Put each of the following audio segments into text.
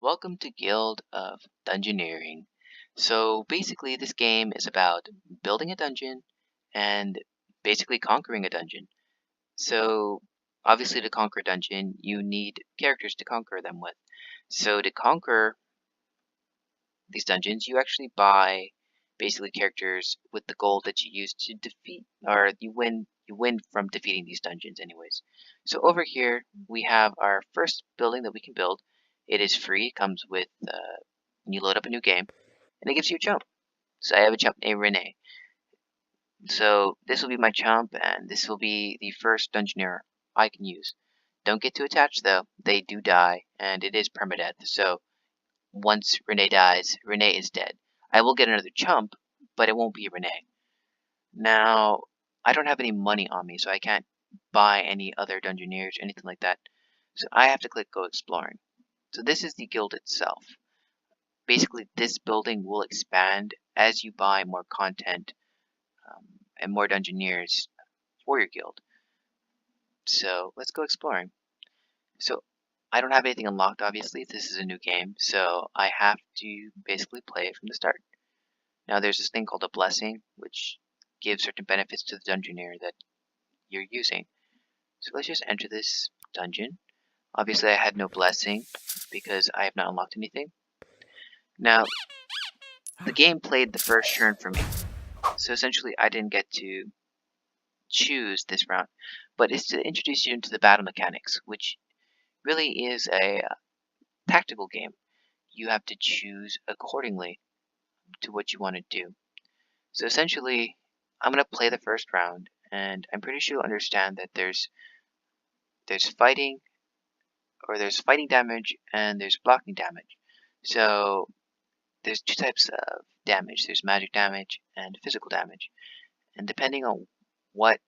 Welcome to Guild of Dungeoneering. So basically this game is about building a dungeon and basically conquering a dungeon. So obviously to conquer a dungeon you need characters to conquer them with. So to conquer these dungeons you actually buy basically characters with the gold that you use to defeat, or you win from defeating these dungeons anyways. So over here we have our first building that we can build. It is free. It comes with when you load up a new game, and it gives you a chump. So I have a chump named Renee. So this will be my chump, and this will be the first dungeoneer I can use. Don't get too attached though; they do die, and it is permadeath. So once Renee dies, Renee is dead. I will get another chump, but it won't be Renee. Now, I don't have any money on me, so I can't buy any other dungeoneers or anything like that. So I have to click Go Exploring. So this is the guild itself. Basically, this building will expand as you buy more content and more dungeoneers for your guild. So let's go exploring. So I don't have anything unlocked, obviously. This is a new game, so I have to basically play it from the start. Now there's this thing called a blessing, which gives certain benefits to the dungeoneer that you're using. So let's just enter this dungeon. Obviously I had no blessing because I have not unlocked anything. Now, the game played the first turn for me. So essentially I didn't get to choose this round, but it's to introduce you into the battle mechanics, which really is a tactical game. You have to choose accordingly to what you want to do. So essentially, I'm going to play the first round, and I'm pretty sure you'll understand that there's fighting, or there's fighting damage, and there's blocking damage. So there's two types of damage. There's magic damage and physical damage. And depending on what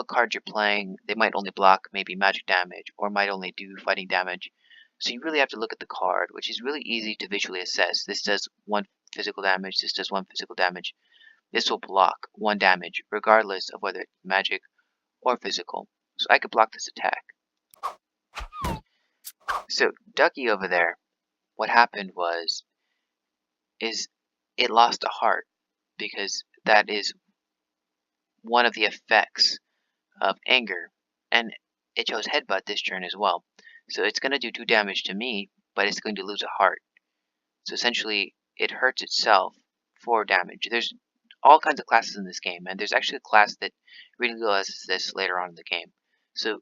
card you're playing, they might only block maybe magic damage, or might only do fighting damage. So you really have to look at the card, which is really easy to visually assess. This does 1 physical damage, this does 1 physical damage. This will block 1 damage, regardless of whether it's magic or physical. So I could block this attack. So Ducky over there, what happened is it lost a heart, because that is one of the effects of anger, and it chose headbutt this turn as well. So it's going to do 2 damage to me, but it's going to lose a heart. So essentially, it hurts itself for damage. There's all kinds of classes in this game, and there's actually a class that really realizes this later on in the game. So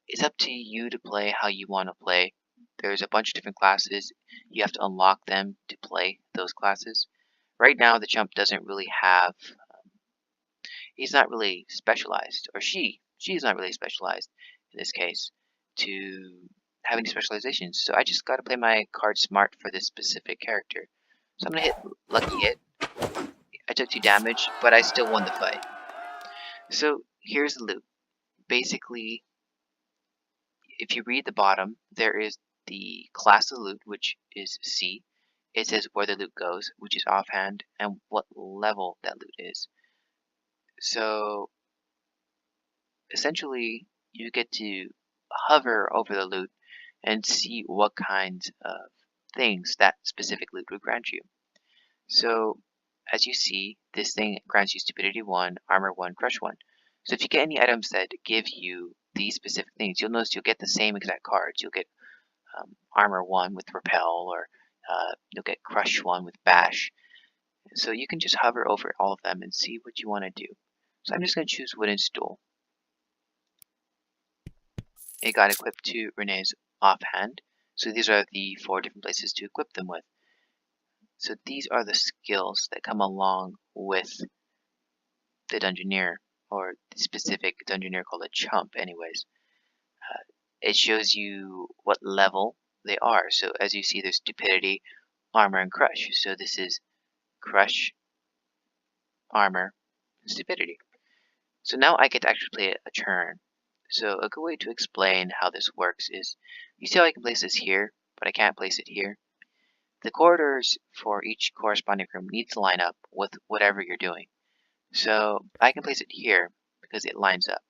it's up to you to play how you want to play. There's a bunch of different classes. You have to unlock them to play those classes. Right now, the chump doesn't really have... he's not really specialized, or she's not really specialized in this case to have any specializations. So I just got to play my card smart for this specific character. So I'm going to hit Lucky Hit. I took 2 damage, but I still won the fight. So here's the loot. Basically, if you read the bottom, there is the class of loot, which is C. It says where the loot goes, which is offhand, and what level that loot is. So essentially, you get to hover over the loot and see what kinds of things that specific loot would grant you. So as you see, this thing grants you Stupidity 1, Armor 1, Crush 1. So if you get any items that give you these specific things, you'll notice you'll get the same exact cards. You'll get Armor 1 with Repel, or you'll get Crush 1 with Bash. So you can just hover over all of them and see what you want to do. So I'm just going to choose Wooden Stool. It got equipped to Renee's offhand. So these are the 4 different places to equip them with. So these are the skills that come along with the Dungeoneer, or the specific Dungeoneer called a chump anyways. It shows you what level they are. So as you see, there's Stupidity, Armor, and Crush. So this is Crush, Armor, and Stupidity. So now I get to actually play a turn. So a good way to explain how this works is, you see how I can place this here, but I can't place it here? The corridors for each corresponding room need to line up with whatever you're doing. So I can place it here because it lines up.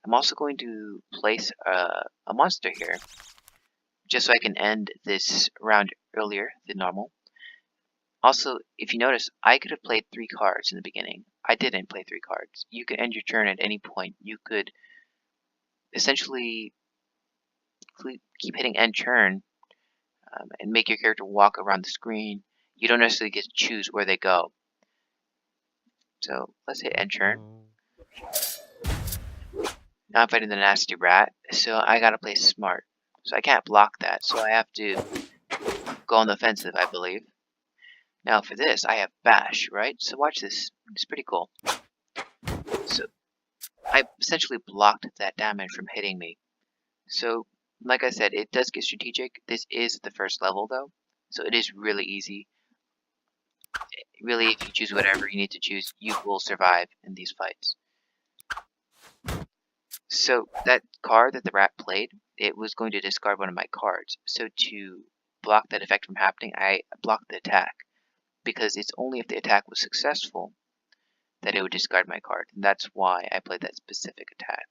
I'm also going to place a monster here just so I can end this round earlier than normal. Also, if you notice, I could have played 3 cards in the beginning. I didn't play 3 cards. You could end your turn at any point. You could essentially keep hitting end turn and make your character walk around the screen. You don't necessarily get to choose where they go. So let's hit end turn. Now I'm fighting the nasty rat, so I gotta play smart. So I can't block that, so I have to go on the offensive, I believe. Now for this, I have bash, right? So watch this. It's pretty cool. So I essentially blocked that damage from hitting me. So, like I said, it does get strategic. This is the first level, though, so it is really easy. Really, if you choose whatever you need to choose, you will survive in these fights. So that card that the rat played, it was going to discard one of my cards. So to block that effect from happening, I blocked the attack, because it's only if the attack was successful that it would discard my card. And that's why I played that specific attack.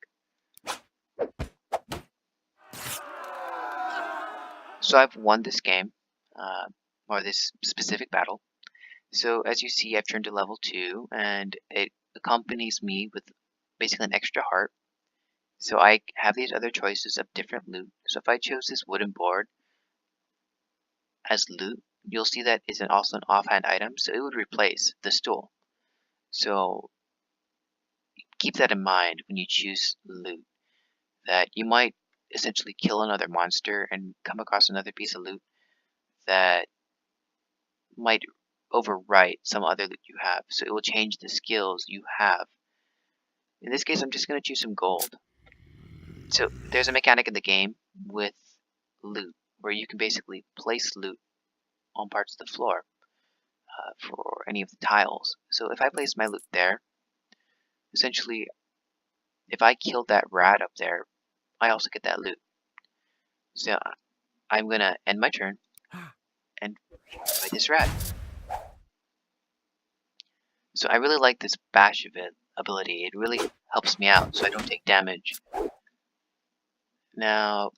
So I've won this game, or this specific battle. So as you see, I've turned to level 2, and it accompanies me with basically an extra heart. So I have these other choices of different loot. So if I chose this wooden board as loot, you'll see that is also an offhand item, so it would replace the stool. So keep that in mind when you choose loot, that you might essentially kill another monster and come across another piece of loot that might overwrite some other loot you have. So it will change the skills you have. In this case, I'm just going to choose some gold. So there's a mechanic in the game with loot where you can basically place loot on parts of the floor for any of the tiles. So if I place my loot there, essentially, if I killed that rat up there, I also get that loot. So I'm going to end my turn and fight this rat. So I really like this bash ability. It really helps me out so I don't take damage. Now,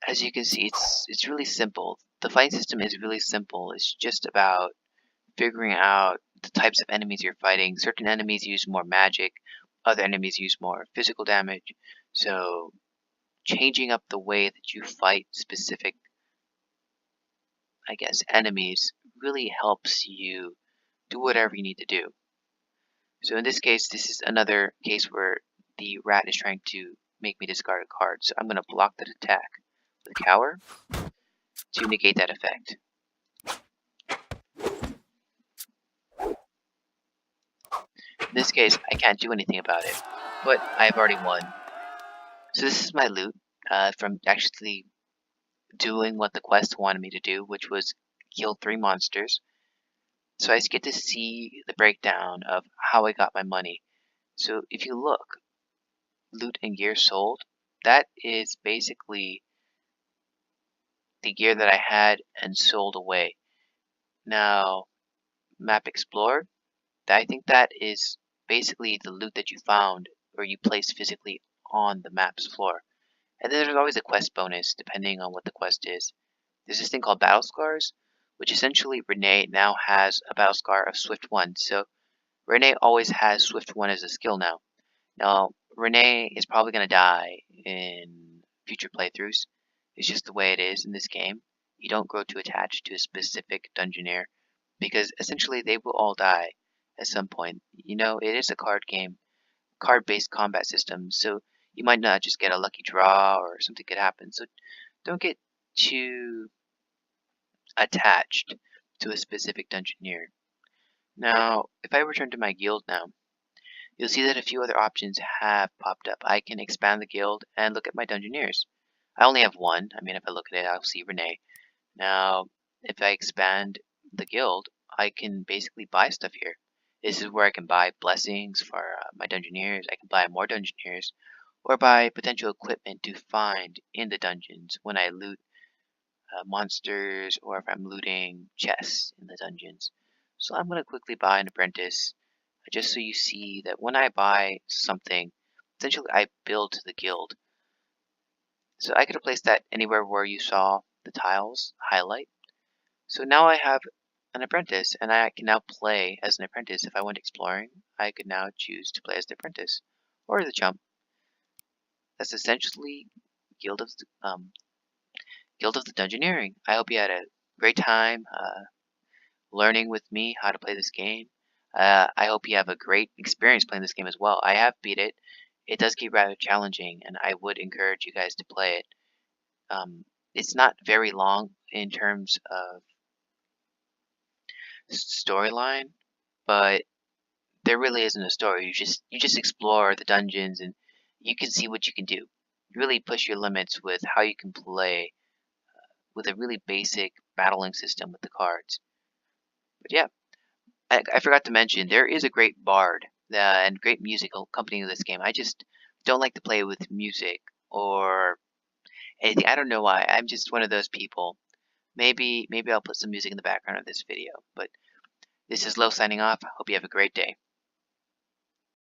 as you can see, it's really simple. The fighting system is really simple. It's just about figuring out the types of enemies you're fighting. Certain enemies use more magic, other enemies use more physical damage. So changing up the way that you fight specific, I guess, enemies really helps you do whatever you need to do. So in this case, this is another case where the rat is trying to make me discard a card. So I'm going to block that attack with Cower to negate that effect. In this case, I can't do anything about it, but I've already won. So this is my loot from actually doing what the quest wanted me to do, which was kill 3 monsters. So I get to see the breakdown of how I got my money. So if you look, loot and gear sold, that is basically the gear that I had and sold away. Now, map explored, I think that is basically the loot that you found or you placed physically on the map's floor. And then there's always a quest bonus depending on what the quest is. There's this thing called Battle Scars, which essentially Renee now has a Battle Scar of Swift 1. So Renee always has Swift 1 as a skill now. Now, Renee is probably going to die in future playthroughs. It's just the way it is in this game. You don't grow too attached to a specific Dungeoneer, because essentially they will all die at some point. You know, it is a card game, card-based combat system, so you might not just get a lucky draw or something could happen. So don't get too attached to a specific Dungeoneer. Now, if I return to my guild now, you'll see that a few other options have popped up. I can expand the guild and look at my Dungeoneers. I only have one. I mean, if I look at it, I'll see Renee. Now, if I expand the guild, I can basically buy stuff here. This is where I can buy blessings for my Dungeoneers. I can buy more Dungeoneers, or buy potential equipment to find in the dungeons when I loot monsters, or if I'm looting chests in the dungeons. So I'm going to quickly buy an apprentice, just so you see that when I buy something, essentially I build the guild. So I could have placed that anywhere where you saw the tiles highlight. So now I have an apprentice, and I can now play as an apprentice. If I went exploring, I could now choose to play as the apprentice or the chump. That's essentially Guild of Guild of the Dungeoneering. I hope you had a great time learning with me how to play this game. I hope you have a great experience playing this game as well. I have beat it. It does get rather challenging, and I would encourage you guys to play it. It's not very long in terms of storyline, but there really isn't a story. You just explore the dungeons, and you can see what you can do. You really push your limits with how you can play with a really basic battling system with the cards. But yeah, I forgot to mention there is a great bard and great music accompanying this game. I just don't like to play with music or anything. I don't know why. I'm just one of those people. Maybe I'll put some music in the background of this video. But this is Lo signing off. Hope you have a great day.